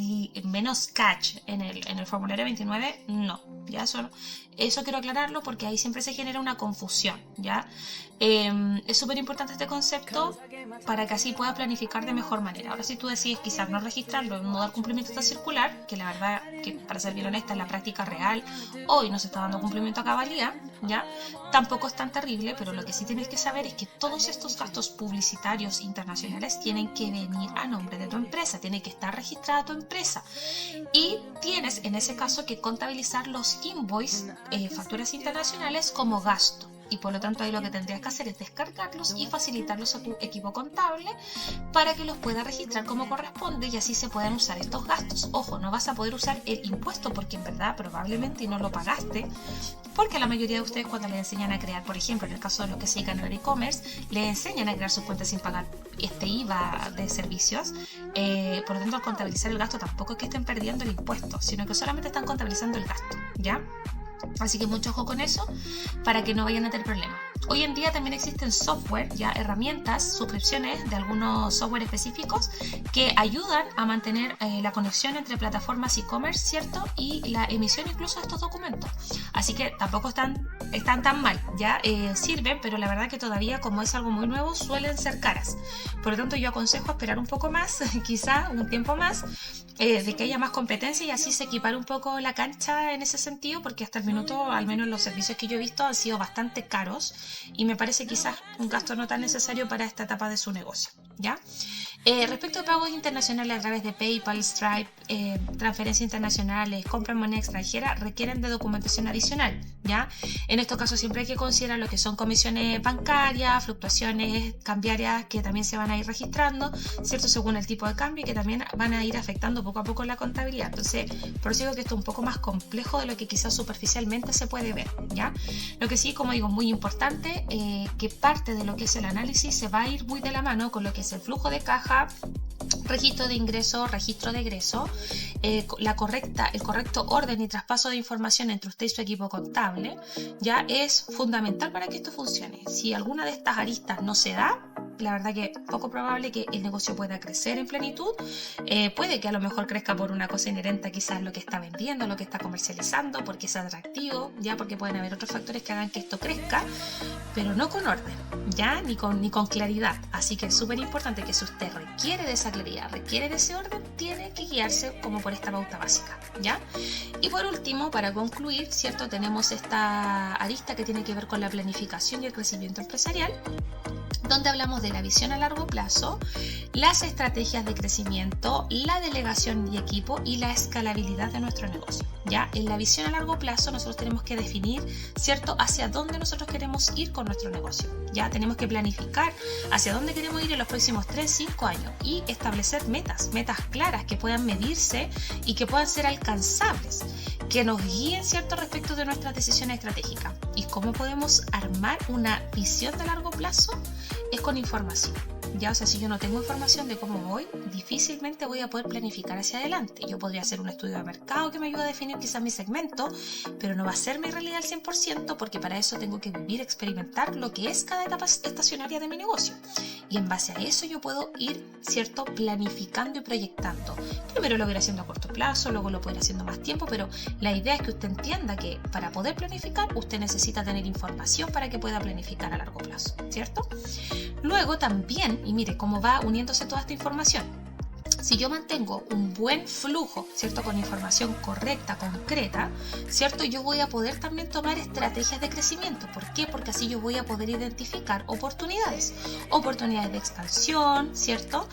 Speaker 1: catch en el formulario 29? No, ya eso quiero aclararlo porque ahí siempre se genera una confusión, ¿ya? Es súper importante este concepto para que así puedas planificar de mejor manera. Ahora, si tú decides quizás no registrarlo, no dar cumplimiento a esta circular, que la verdad, que para ser bien honesta, en la práctica real hoy no se está dando cumplimiento a cabalidad, ¿ya? Tampoco es tan terrible, pero lo que sí tienes que saber es que todos estos gastos publicitarios internacionales tienen que venir a nombre de tu empresa, tiene que estar registrada tu empresa y tienes en ese caso que contabilizar los invoices, facturas internacionales como gasto. Y por lo tanto ahí lo que tendrías que hacer es descargarlos y facilitarlos a tu equipo contable para que los pueda registrar como corresponde y así se puedan usar estos gastos. Ojo, no vas a poder usar el impuesto porque en verdad probablemente no lo pagaste, porque la mayoría de ustedes cuando les enseñan a crear, por ejemplo, en el caso de los que se dedican al e-commerce, les enseñan a crear sus cuentas sin pagar este IVA de servicios. Por lo tanto, al contabilizar el gasto tampoco es que estén perdiendo el impuesto, sino que solamente están contabilizando el gasto, ¿ya? Así que mucho ojo con eso para que no vayan a tener problemas. Hoy en día también existen software, ya herramientas, suscripciones de algunos software específicos que ayudan a mantener la conexión entre plataformas e-commerce, ¿cierto? Y la emisión incluso de estos documentos. Así que tampoco están tan mal, ya sirven, pero la verdad que todavía como es algo muy nuevo suelen ser caras. Por lo tanto yo aconsejo esperar un poco más, quizá un tiempo más, de que haya más competencia y así se equipara un poco la cancha en ese sentido, porque hasta el minuto, al menos los servicios que yo he visto han sido bastante caros y me parece quizás un gasto no tan necesario para esta etapa de su negocio, ¿ya? Respecto a pagos internacionales a través de PayPal, Stripe, transferencias internacionales, compra en moneda extranjera, requieren de documentación adicional, ¿ya? En estos casos siempre hay que considerar lo que son comisiones bancarias, fluctuaciones cambiarias que también se van a ir registrando, ¿cierto? Según el tipo de cambio y que también van a ir afectando poco a poco la contabilidad. Entonces, por eso digo que esto es un poco más complejo de lo que quizás superficialmente se puede ver, ¿ya? Lo que sí, como digo, muy importante, que parte de lo que es el análisis se va a ir muy de la mano con lo que es el flujo de caja, registro de ingreso, registro de egreso, el correcto orden y traspaso de información entre usted y su equipo contable, ya es fundamental para que esto funcione. Si alguna de estas aristas no se da, la verdad que es poco probable que el negocio pueda crecer en plenitud. Puede que a lo mejor crezca por una cosa inherente quizás lo que está vendiendo, lo que está comercializando, porque es atractivo, ya porque pueden haber otros factores que hagan que esto crezca, pero no con orden, ya ni con claridad. Así que es súper importante que si usted requiere de esa claridad, requiere de ese orden, tiene que guiarse como por esta pauta básica, ¿ya? Y por último, para concluir, ¿cierto? Tenemos esta arista que tiene que ver con la planificación y el crecimiento empresarial, donde hablamos de la visión a largo plazo, las estrategias de crecimiento, la delegación y equipo y la escalabilidad de nuestro negocio. Ya en la visión a largo plazo nosotros tenemos que definir, ¿cierto?, hacia dónde nosotros queremos ir con nuestro negocio. Ya tenemos que planificar hacia dónde queremos ir en los próximos 3-5 años y establecer metas claras que puedan medirse y que puedan ser alcanzables, que nos guíen, ¿cierto?, respecto de nuestras decisiones estratégicas. ¿Y cómo podemos armar una visión de largo plazo? Es con información. Ya, o sea, si yo no tengo información de cómo voy, difícilmente voy a poder planificar hacia adelante. Yo podría hacer un estudio de mercado que me ayude a definir quizás mi segmento, pero no va a ser mi realidad al 100% porque para eso tengo que vivir, experimentar lo que es cada etapa estacionaria de mi negocio. Y en base a eso yo puedo ir, ¿cierto?, planificando y proyectando. Primero lo voy a ir haciendo a corto plazo, luego lo puedo ir haciendo más tiempo, pero la idea es que usted entienda que para poder planificar usted necesita tener información para que pueda planificar a largo plazo, ¿cierto? Luego también, y mire cómo va uniéndose toda esta información. Si yo mantengo un buen flujo, ¿cierto?, con información correcta, concreta, ¿cierto?, yo voy a poder también tomar estrategias de crecimiento. ¿Por qué? Porque así yo voy a poder identificar oportunidades de expansión, ¿cierto?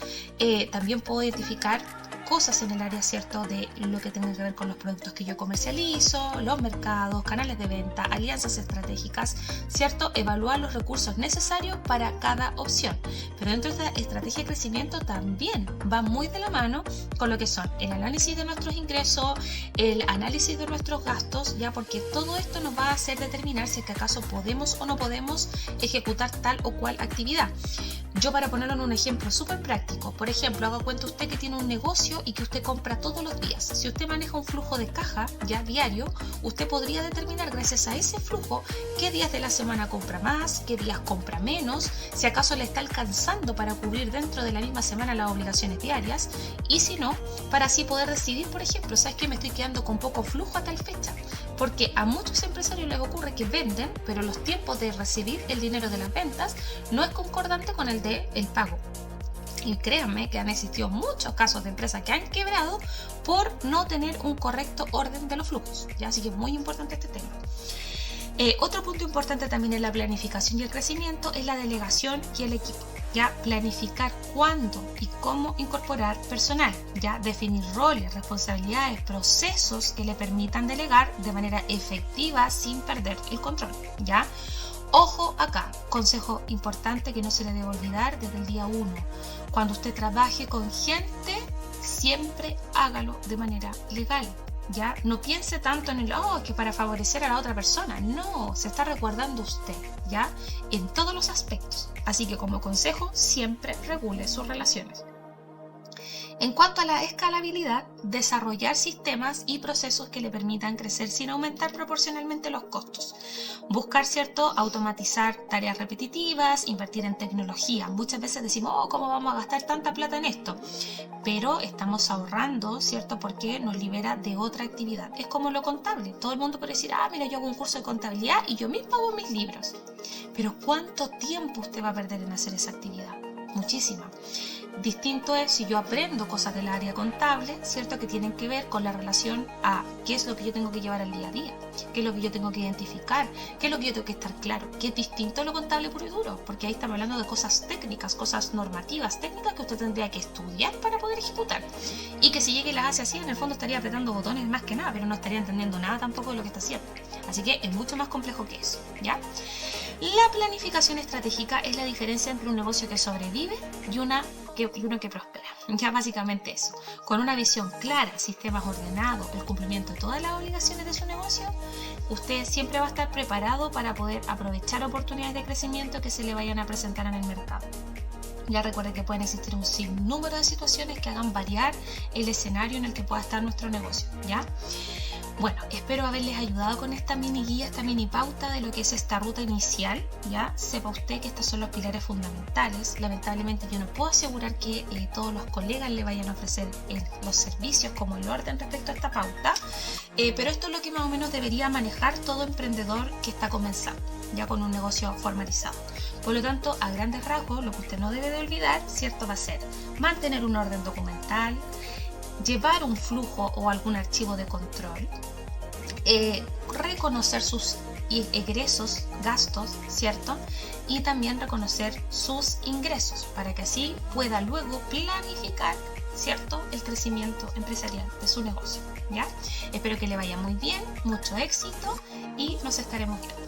Speaker 1: También puedo identificar cosas en el área, ¿cierto?, de lo que tenga que ver con los productos que yo comercializo, los mercados, canales de venta, alianzas estratégicas, ¿cierto? Evaluar los recursos necesarios para cada opción. Pero dentro de esta estrategia de crecimiento también va muy de la mano con lo que son el análisis de nuestros ingresos, el análisis de nuestros gastos, ya porque todo esto nos va a hacer determinar si es que acaso podemos o no podemos ejecutar tal o cual actividad. Yo, para ponerlo en un ejemplo súper práctico, por ejemplo, haga cuenta usted que tiene un negocio y que usted compra todos los días. Si usted maneja un flujo de caja ya diario, usted podría determinar gracias a ese flujo qué días de la semana compra más, qué días compra menos, si acaso le está alcanzando para cubrir dentro de la misma semana las obligaciones diarias, y si no, para así poder decidir, por ejemplo, ¿sabes qué? Me estoy quedando con poco flujo a tal fecha. Porque a muchos empresarios les ocurre que venden, pero los tiempos de recibir el dinero de las ventas no es concordante con el de el pago. Y créanme que han existido muchos casos de empresas que han quebrado por no tener un correcto orden de los flujos, ¿ya? Así que es muy importante este tema. Otro punto importante también en la planificación y el crecimiento es la delegación y el equipo. Ya planificar cuándo y cómo incorporar personal, ya definir roles, responsabilidades, procesos que le permitan delegar de manera efectiva sin perder el control, ya. Ojo acá, consejo importante que no se le debe olvidar desde el día 1. Cuando usted trabaje con gente, siempre hágalo de manera legal. ¿Ya? No piense tanto en que para favorecer a la otra persona. No, se está resguardando usted, ¿ya? En todos los aspectos. Así que como consejo, siempre regule sus relaciones. En cuanto a la escalabilidad, desarrollar sistemas y procesos que le permitan crecer sin aumentar proporcionalmente los costos. Buscar, ¿cierto?, automatizar tareas repetitivas, invertir en tecnología. Muchas veces decimos, ¿cómo vamos a gastar tanta plata en esto? Pero estamos ahorrando, ¿cierto?, porque nos libera de otra actividad. Es como lo contable. Todo el mundo puede decir, mira, yo hago un curso de contabilidad y yo mismo hago mis libros. Pero ¿cuánto tiempo usted va a perder en hacer esa actividad? Muchísima. Distinto es si yo aprendo cosas del área contable, ¿cierto?, que tienen que ver con la relación a qué es lo que yo tengo que llevar al día a día, qué es lo que yo tengo que identificar, qué es lo que yo tengo que estar claro, que es distinto a lo contable puro y duro, porque ahí estamos hablando de cosas técnicas, cosas normativas, técnicas que usted tendría que estudiar para poder ejecutar, y que si llegue y las hace así, en el fondo estaría apretando botones más que nada, pero no estaría entendiendo nada tampoco de lo que está haciendo. Así que es mucho más complejo que eso, ¿ya? La planificación estratégica es la diferencia entre un negocio que sobrevive y uno que prospera. Ya básicamente eso. Con una visión clara, sistemas ordenados, el cumplimiento de todas las obligaciones de su negocio, usted siempre va a estar preparado para poder aprovechar oportunidades de crecimiento que se le vayan a presentar en el mercado. Ya recuerde que pueden existir un sinnúmero de situaciones que hagan variar el escenario en el que pueda estar nuestro negocio, ¿ya? Bueno, espero haberles ayudado con esta mini guía, esta mini pauta de lo que es esta ruta inicial, ¿ya? Sepa usted que estos son los pilares fundamentales. Lamentablemente yo no puedo asegurar que todos los colegas le vayan a ofrecer los servicios como el orden respecto a esta pauta, pero esto es lo que más o menos debería manejar todo emprendedor que está comenzando, ya con un negocio formalizado. Por lo tanto, a grandes rasgos, lo que usted no debe de olvidar, ¿cierto?, va a ser mantener un orden documental, llevar un flujo o algún archivo de control, reconocer sus egresos, gastos, ¿cierto? Y también reconocer sus ingresos para que así pueda luego planificar, ¿cierto?, el crecimiento empresarial de su negocio, ¿ya? Espero que le vaya muy bien, mucho éxito y nos estaremos viendo.